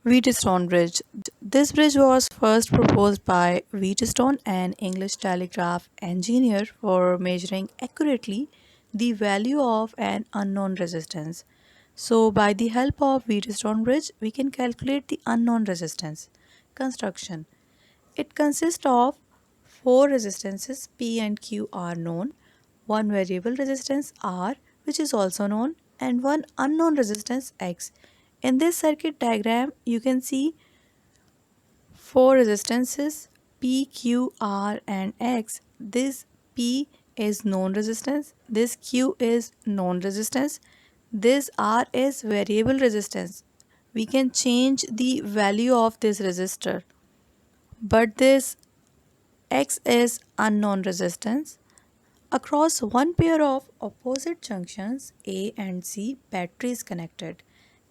Wheatstone Bridge. This bridge was first proposed by Wheatstone, an English telegraph engineer, for measuring accurately the value of an unknown resistance. So, by the help of Wheatstone Bridge, we can calculate the unknown resistance. Construction. It consists of four resistances P and Q are known, one variable resistance R, which is also known, and one unknown resistance X. In this circuit diagram, you can see four resistances P, Q, R, and X. This P is known resistance, this Q is known resistance, this R is variable resistance. We can change the value of this resistor, but this X is unknown resistance. Across one pair of opposite junctions A and C, battery is connected,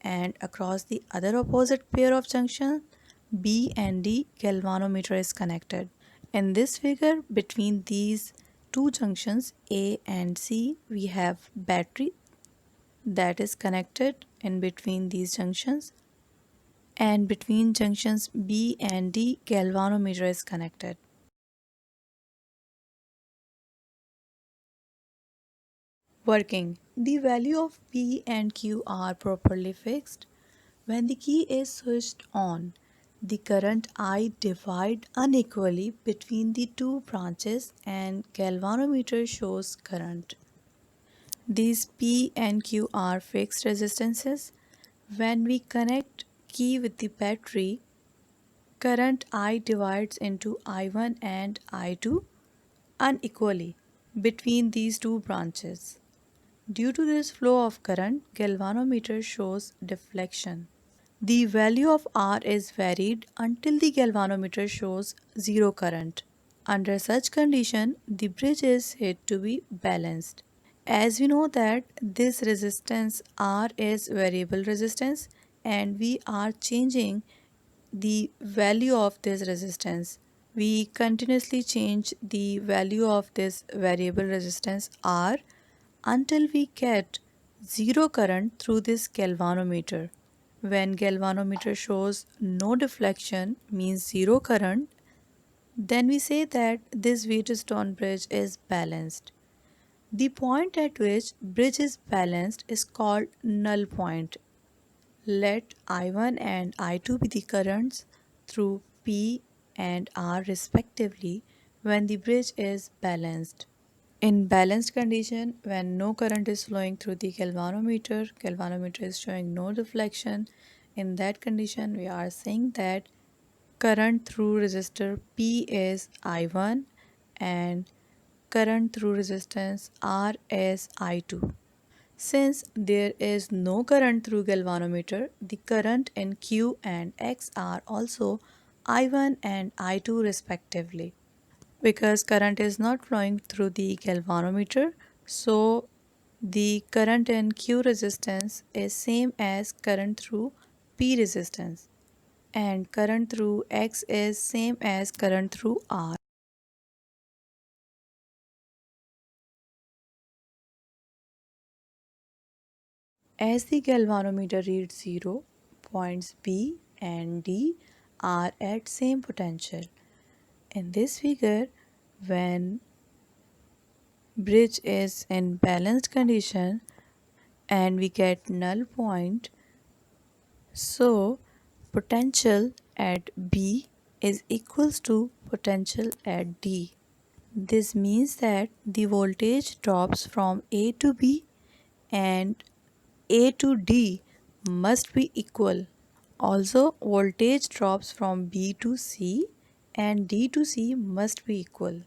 and across the other opposite pair of junctions B and D, galvanometer is connected. In this figure, between these two junctions A and C, we have battery that is connected in between these junctions, and between junctions B and D, galvanometer is connected. Working. The value of P and Q are properly fixed. When the key is switched on, the current I divide unequally between the two branches and galvanometer shows current. These P and Q are fixed resistances. When we connect key with the battery, current I divides into I1 and I2 unequally between these two branches. Due to this flow of current, galvanometer shows deflection. The value of R is varied until the galvanometer shows zero current. Under such condition, the bridge is said to be balanced. As we know that this resistance R is variable resistance and we are changing the value of this resistance. We continuously change the value of this variable resistance R until we get zero current through this galvanometer. When galvanometer shows no deflection means zero current, then we say that this Wheatstone bridge is balanced. The point at which bridge is balanced is called null point. Let I1 and I2 be the currents through P and R respectively when the bridge is balanced. In balanced condition, when no current is flowing through the galvanometer is showing no deflection. In that condition, we are saying that current through resistor P is I1 and current through resistance R is I2. Since there is no current through galvanometer, the current in Q and X are also I1 and I2 respectively. Because current is not flowing through the galvanometer, so the current in Q resistance is same as current through P resistance, and current through X is same as current through R. As the galvanometer reads 0, points B and D are at same potential. In this figure, when bridge is in balanced condition and we get null point, so potential at B is equals to potential at D. This means that the voltage drops from A to B and A to D must be equal. Also, voltage drops from B to C and D to C must be equal.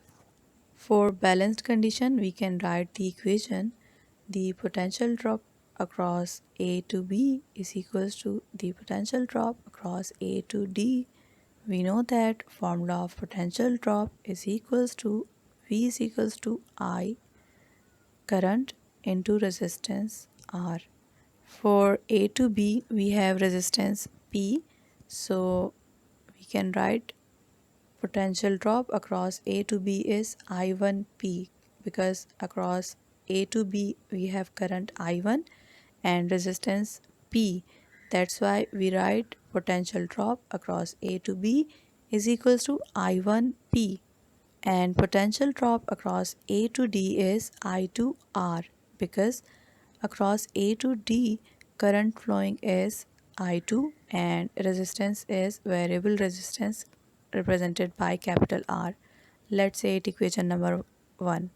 For balanced condition, we can write the equation. The potential drop across A to B is equals to the potential drop across A to D. We know that formula of potential drop is equals to V is equals to I current into resistance R. For A to B, we have resistance P, so we can write potential drop across A to B is I1P, because across A to B we have current I1 and resistance P. That's why we write potential drop across A to B is equals to I1P, and potential drop across A to D is I2R, because across A to D current flowing is I2 and resistance is variable resistance represented by capital R. Let's say it equation number 1.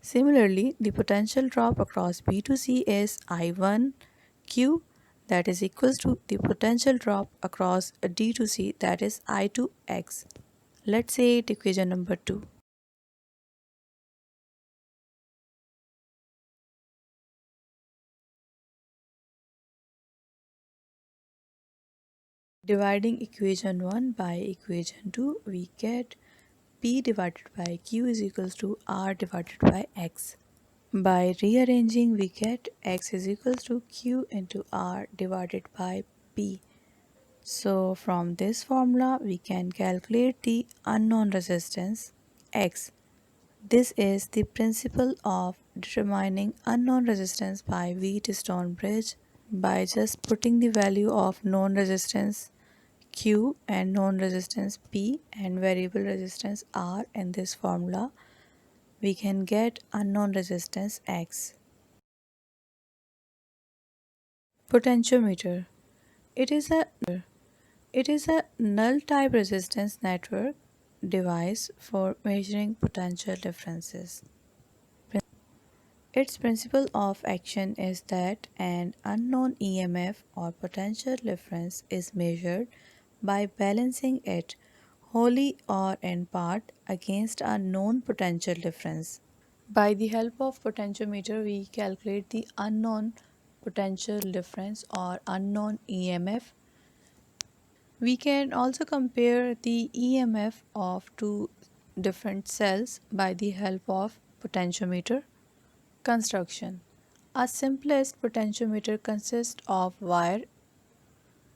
Similarly, the potential drop across B to C is I1Q, that is equals to the potential drop across D to C, that is I2X. Let's say it equation number 2. Dividing equation 1 by equation 2, we get P divided by Q is equals to R divided by X. By rearranging, we get X is equals to Q into R divided by P. So from this formula, we can calculate the unknown resistance X. This is the principle of determining unknown resistance by Wheatstone-Bridge by just putting the value of known resistance Q and known resistance P and variable resistance R in this formula. We can get unknown resistance X. Potentiometer. It is a null type resistance network device for measuring potential differences. Its principle of action is that an unknown EMF or potential difference is measured by balancing it wholly or in part against a known potential difference. By the help of potentiometer, we calculate the unknown potential difference or unknown EMF. We can also compare the EMF of two different cells by the help of potentiometer. Construction. A simplest potentiometer consists of wire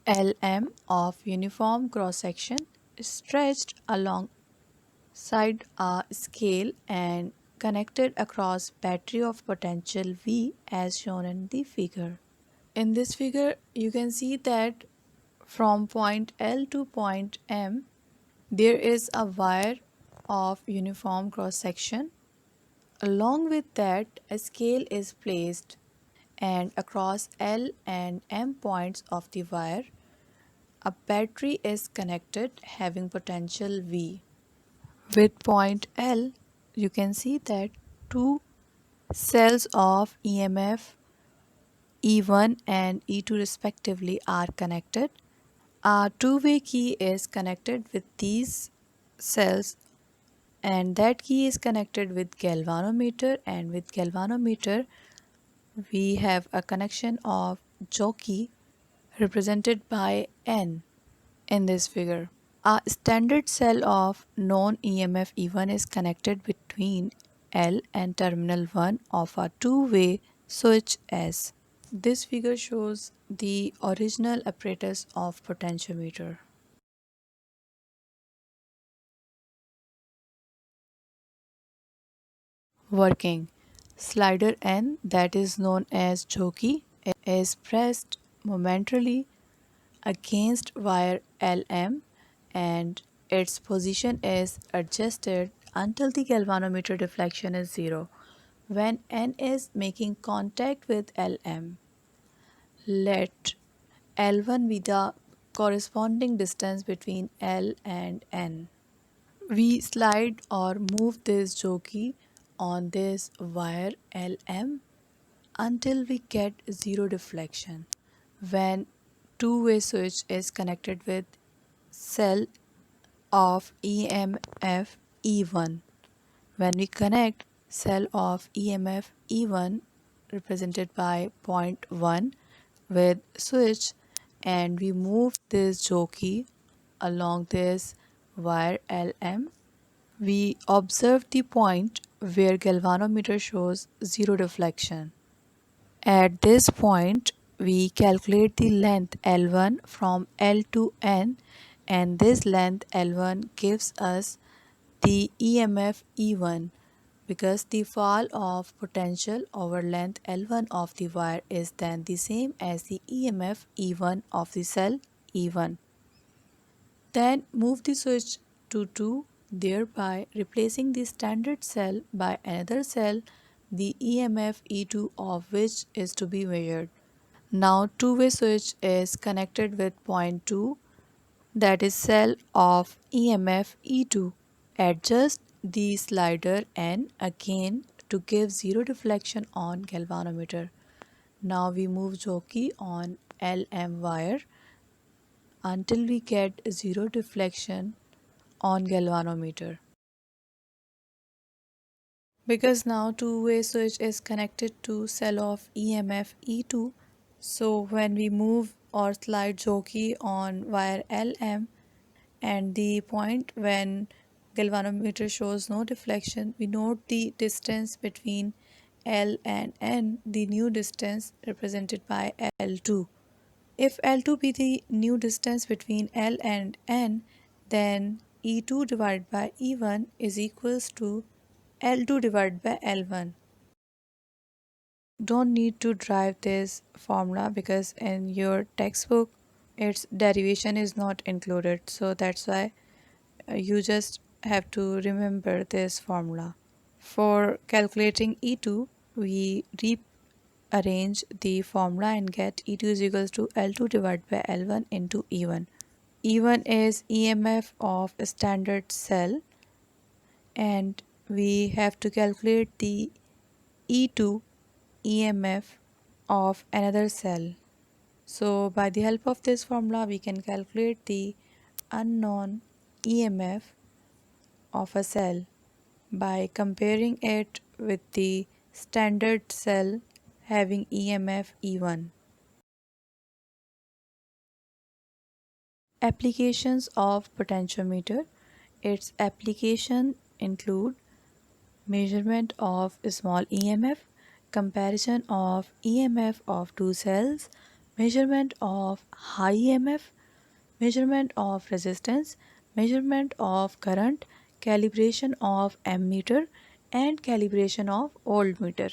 LM of uniform cross-section stretched alongside a scale and connected across battery of potential V as shown in the figure. In this figure, you can see that from point L to point M, there is a wire of uniform cross-section. Along with that, a scale is placed, and across L and M points of the wire, a battery is connected having potential V. With point L, you can see that two cells of EMF E1 and E2 respectively are connected. A two-way key is connected with these cells, and that key is connected with galvanometer, and with galvanometer we have a connection of jockey represented by N in this figure. A standard cell of known EMF E1 is connected between L and terminal 1 of a two-way switch S. This figure shows the original apparatus of potentiometer. Working. Slider N, that is known as jockey, is pressed momentarily against wire LM and its position is adjusted until the galvanometer deflection is 0 when N is making contact with LM. Let L1 be the corresponding distance between L and N. We slide or move this jockey on this wire LM until we get 0 deflection when two-way switch is connected with cell of EMF E1. When we connect cell of EMF E1 represented by point 1 with switch and we move this jockey along this wire LM, we observe the point where galvanometer shows 0 deflection. At this point, we calculate the length L1 from L to N, and this length L1 gives us the EMF E1 because the fall of potential over length L1 of the wire is then the same as the EMF E1 of the cell E1. Then move the switch to 2, thereby replacing the standard cell by another cell, the EMF E2 of which is to be measured. Now two-way switch is connected with point 2, that is cell of EMF E2. Adjust the slider N again to give zero deflection on galvanometer. Now we move jockey on LM wire until we get zero deflection on galvanometer. Because now two-way switch is connected to cell of EMF E2, so when we move or slide jockey on wire LM and the point when galvanometer shows no deflection, we note the distance between L and N, the new distance represented by L2. If L2 be the new distance between L and N, then E2 divided by E1 is equals to L2 divided by L1. Don't need to drive this formula because in your textbook its derivation is not included, so that's why you just have to remember this formula. For calculating E2, we rearrange the formula and get E2 is equals to L2 divided by L1 into E1. E1 is EMF of a standard cell, and we have to calculate the E2 EMF of another cell. So by the help of this formula we can calculate the unknown EMF of a cell by comparing it with the standard cell having EMF E1. Applications of potentiometer. Its application include measurement of small EMF, comparison of EMF of two cells, measurement of high EMF, measurement of resistance, measurement of current, calibration of ammeter, and calibration of voltmeter.